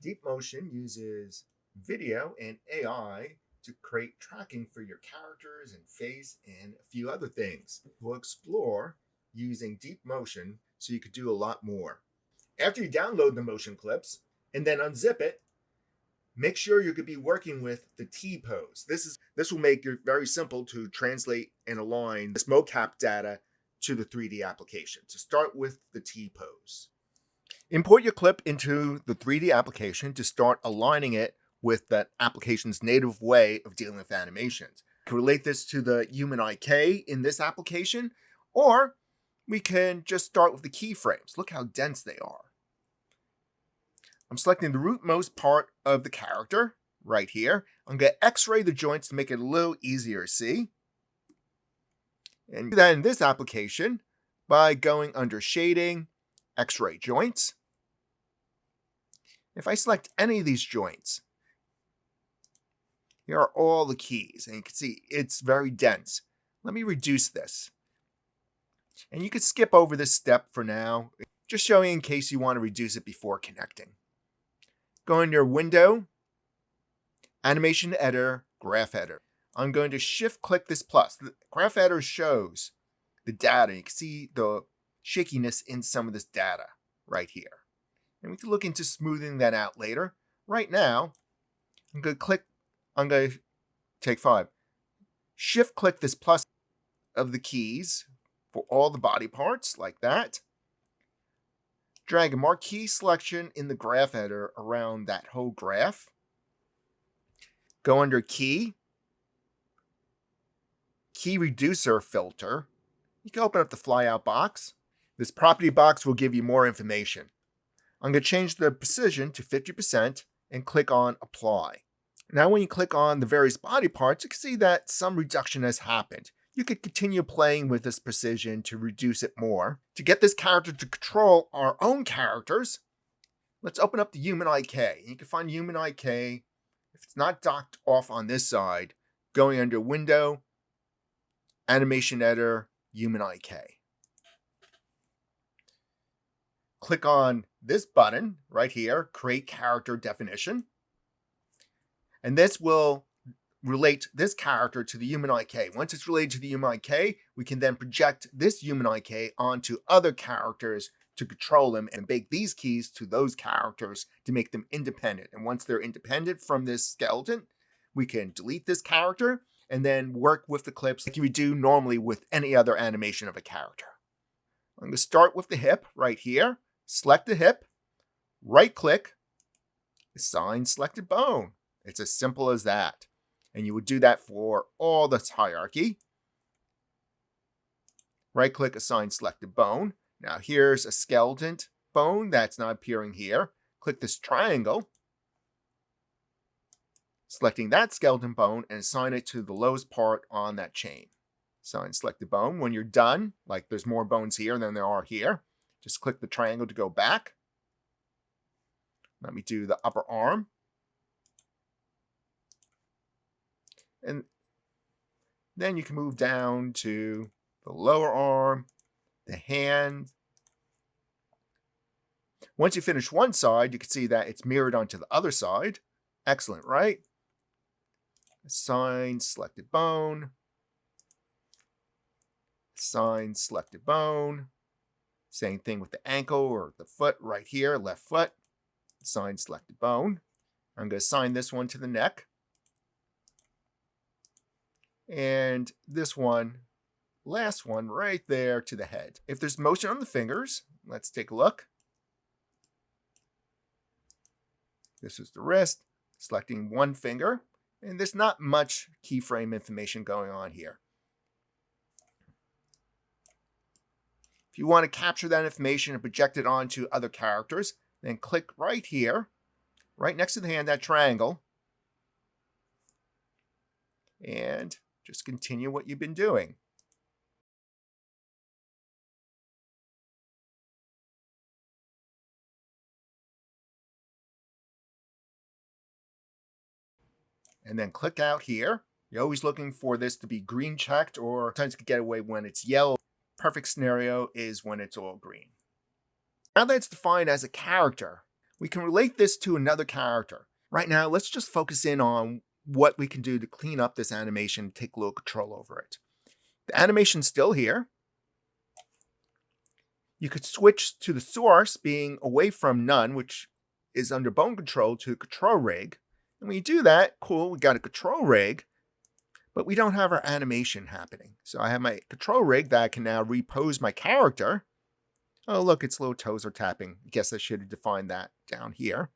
Deep Motion uses video and AI to create tracking for your characters and face and a few other things. We'll explore using Deep Motion so you could do a lot more. After you download the motion clips and then unzip it, make sure you could be working with the T pose. This will make it very simple to translate and align this mocap data to the 3D application. So start with the T pose. Import your clip into the 3D application to start aligning it with that application's native way of dealing with animations. You can relate this to the human IK in this application, or we can just start with the keyframes. Look how dense they are. I'm selecting the rootmost part of the character right here. I'm going to X-ray the joints to make it a little easier to see. And do that in this application by going under Shading, X-ray Joints. If I select any of these joints, here are all the keys, and you can see it's very dense. Let me reduce this. And you can skip over this step for now, just showing in case you want to reduce it before connecting. Go in your Window, Animation Editor, Graph Editor. I'm going to shift-click this plus. The Graph Editor shows the data. You can see the shakiness in some of this data right here. And we can look into smoothing that out later. Right now, I'm going to take 5. Shift-click this plus of the keys for all the body parts, like that. Drag a marquee selection in the graph editor around that whole graph. Go under Key, Key Reducer Filter. You can open up the flyout box. This property box will give you more information. I'm going to change the precision to 50% and click on Apply. Now when you click on the various body parts, you can see that some reduction has happened. You could continue playing with this precision to reduce it more. To get this character to control our own characters, let's open up the Human IK. You can find Human IK, if it's not docked off on this side, going under Window, Animation Editor, Human IK. Click on this button right here, Create Character Definition. And this will relate this character to the Human IK. Once it's related to the Human IK, we can then project this Human IK onto other characters to control them and bake these keys to those characters to make them independent. And once they're independent from this skeleton, we can delete this character and then work with the clips like you would do normally with any other animation of a character. I'm going to start with the hip right here. Select the hip, right-click, assign selected bone. It's as simple as that. And you would do that for all this hierarchy. Right-click, assign selected bone. Now here's a skeleton bone that's not appearing here. Click this triangle, selecting that skeleton bone and assign it to the lowest part on that chain. Assign selected bone. When you're done, like there's more bones here than there are here, just click the triangle to go back. Let me do the upper arm. And then you can move down to the lower arm, the hand. Once you finish one side, you can see that it's mirrored onto the other side. Excellent, right? Assign selected bone. Assign selected bone. Same thing with the ankle or the foot right here, left foot. Assign selected bone. I'm going to assign this one to the neck. And this one, last one right there to the head. If there's motion on the fingers, let's take a look. This is the wrist, selecting one finger, and there's not much keyframe information going on here. If you want to capture that information and project it onto other characters, then click right here, right next to the hand, that triangle, and just continue what you've been doing. And then click out here. You're always looking for this to be green checked, or sometimes you can get away when it's yellow. Perfect scenario is when it's all green. Now that it's defined as a character, we can relate this to another character. Right now, let's just focus in on what we can do to clean up this animation, take a little control over it. The animation's still here. You could switch to the source being away from none, which is under bone control, to control rig. And when you do that, cool, we got a control rig, but we don't have our animation happening. So I have my control rig that I can now repose my character. Oh, look, its little toes are tapping. I guess I should have defined that down here.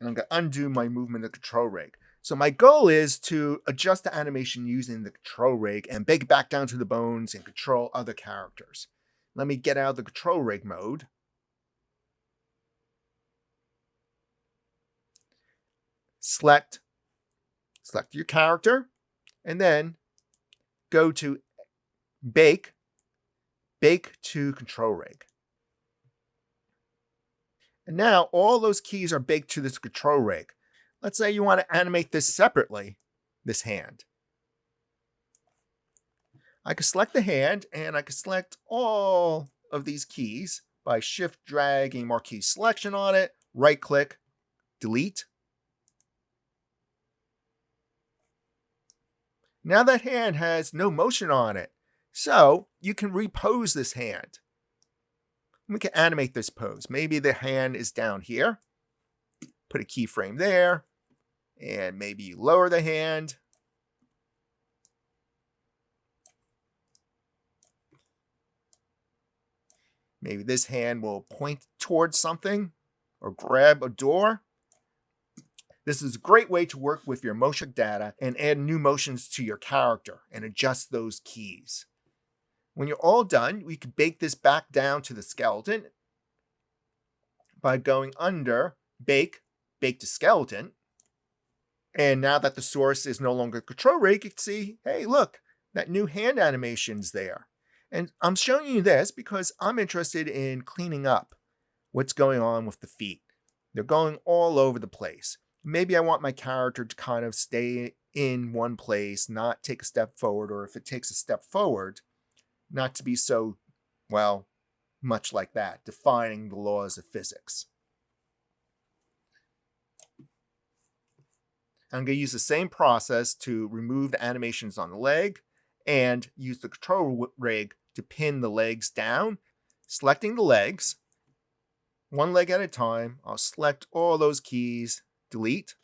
And I'm going to undo my movement of the control rig. So my goal is to adjust the animation using the control rig and bake it back down to the bones and control other characters. Let me get out of the control rig mode. Select your character, and then go to bake to control rig. And now all those keys are baked to this control rig. Let's say you want to animate this separately, this hand. I can select the hand, and I can select all of these keys by shift dragging marquee selection on it, right click, delete. Now that hand has no motion on it, so you can repose this hand. We can animate this pose. Maybe the hand is down here. Put a keyframe there, and maybe you lower the hand. Maybe this hand will point towards something or grab a door. This is a great way to work with your motion data and add new motions to your character and adjust those keys. When you're all done, we can bake this back down to the skeleton by going under Bake to Skeleton. And now that the source is no longer control rig, you can see, hey, look, that new hand animation's there. And I'm showing you this because I'm interested in cleaning up what's going on with the feet. They're going all over the place. Maybe I want my character to kind of stay in one place, not take a step forward, or if it takes a step forward, not to be so, well, much like that, defying the laws of physics. I'm going to use the same process to remove the animations on the leg and use the control rig to pin the legs down. Selecting the legs, one leg at a time, I'll select all those keys, delete.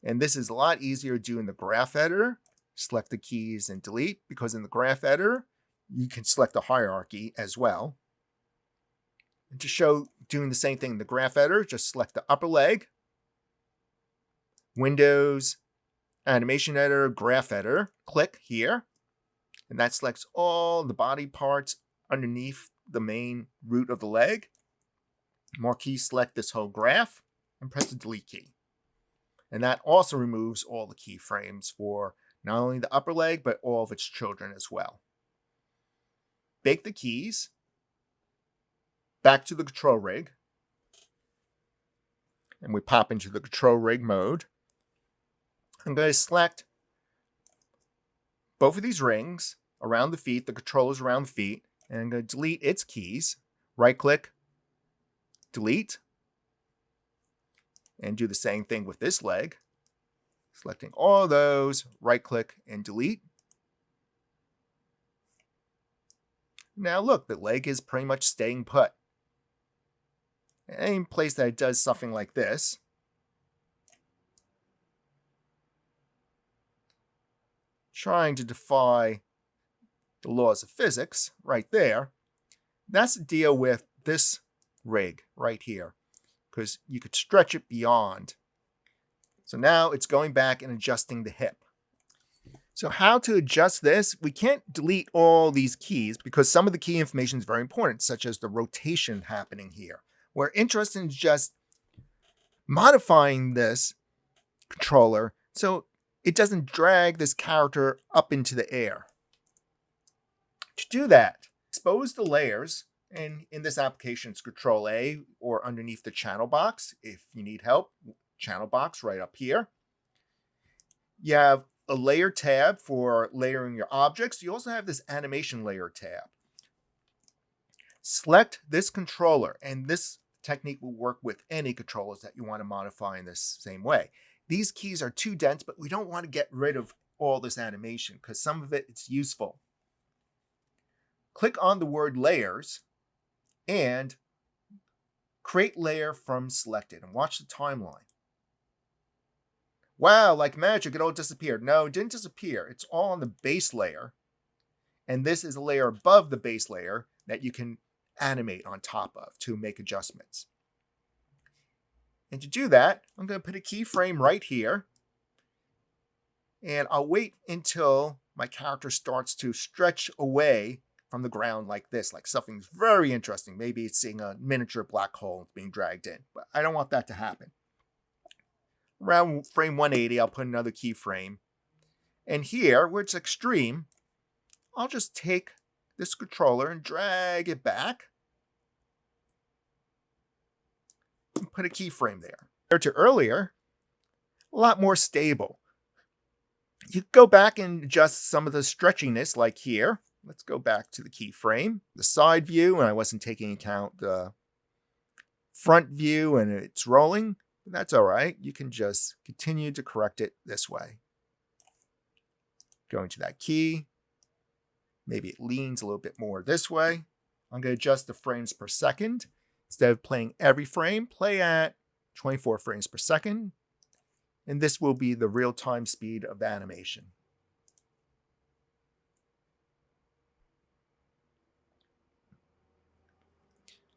And this is a lot easier to do in the graph editor. Select the keys and delete, because in the graph editor, you can select a hierarchy as well. And to show doing the same thing in the graph editor, just select the upper leg, Windows, Animation Editor, Graph Editor, click here, and that selects all the body parts underneath the main root of the leg. Marquee select this whole graph and press the delete key. And that also removes all the keyframes for not only the upper leg, but all of its children as well. Bake the keys back to the control rig, and we pop into the control rig mode. I'm going to select both of these rings around the feet, the controllers around the feet, and I'm going to delete its keys. Right click, delete, and do the same thing with this leg. Selecting all of those, right click and delete. Now look, the leg is pretty much staying put. Any place that it does something like this, trying to defy the laws of physics right there, that's the deal with this rig right here, because you could stretch it beyond. So now it's going back and adjusting the hip. So how to adjust this? We can't delete all these keys because some of the key information is very important, such as the rotation happening here. We're interested in just modifying this controller so it doesn't drag this character up into the air. To do that, expose the layers, and in this application it's Control A, or underneath the channel box. If you need help, channel box right up here. You have a layer tab for layering your objects. You also have this animation layer tab. Select this controller, and this technique will work with any controllers that you want to modify in this same way. These keys are too dense, but we don't want to get rid of all this animation because some of it's useful. Click on the word layers and create layer from selected and watch the timeline. Wow, like magic, it all disappeared. No, it didn't disappear. It's all on the base layer. And this is a layer above the base layer that you can animate on top of to make adjustments. And to do that, I'm going to put a keyframe right here. And I'll wait until my character starts to stretch away from the ground like this, like something's very interesting. Maybe it's seeing a miniature black hole being dragged in, but I don't want that to happen. Around frame 180, I'll put another keyframe. And here, where it's extreme, I'll just take this controller and drag it back and put a keyframe there. Compared to earlier, a lot more stable. You can go back and adjust some of the stretchiness like here. Let's go back to the keyframe, the side view, and I wasn't taking into account the front view and it's rolling. That's all right. You can just continue to correct it this way. Going to that key. Maybe it leans a little bit more this way. I'm going to adjust the frames per second. Instead of playing every frame, play at 24 frames per second. And this will be the real-time speed of the animation.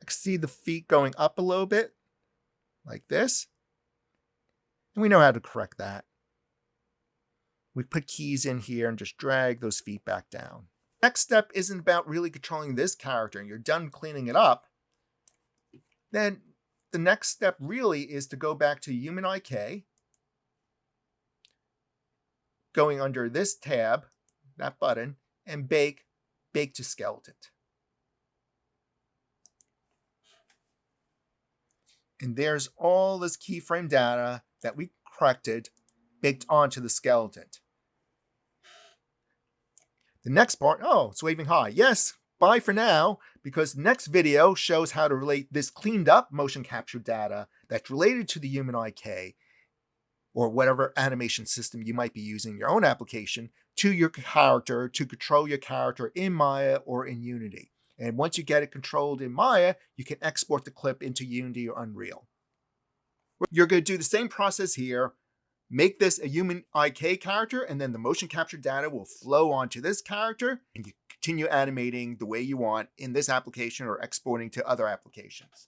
I can see the feet going up a little bit, like this. And we know how to correct that. We put keys in here and just drag those feet back down. Next step isn't about really controlling this character and you're done cleaning it up. Then the next step really is to go back to Human IK, going under this tab, that button, and bake to skeleton. And there's all this keyframe data that we corrected baked onto the skeleton. The next part, oh, it's waving high. Yes, bye for now, because next video shows how to relate this cleaned up motion capture data that's related to the Human IK or whatever animation system you might be using in your own application to your character to control your character in Maya or in Unity. And once you get it controlled in Maya, you can export the clip into Unity or Unreal. You're going to do the same process here. Make this a Human IK character, and then the motion capture data will flow onto this character, and you continue animating the way you want in this application or exporting to other applications.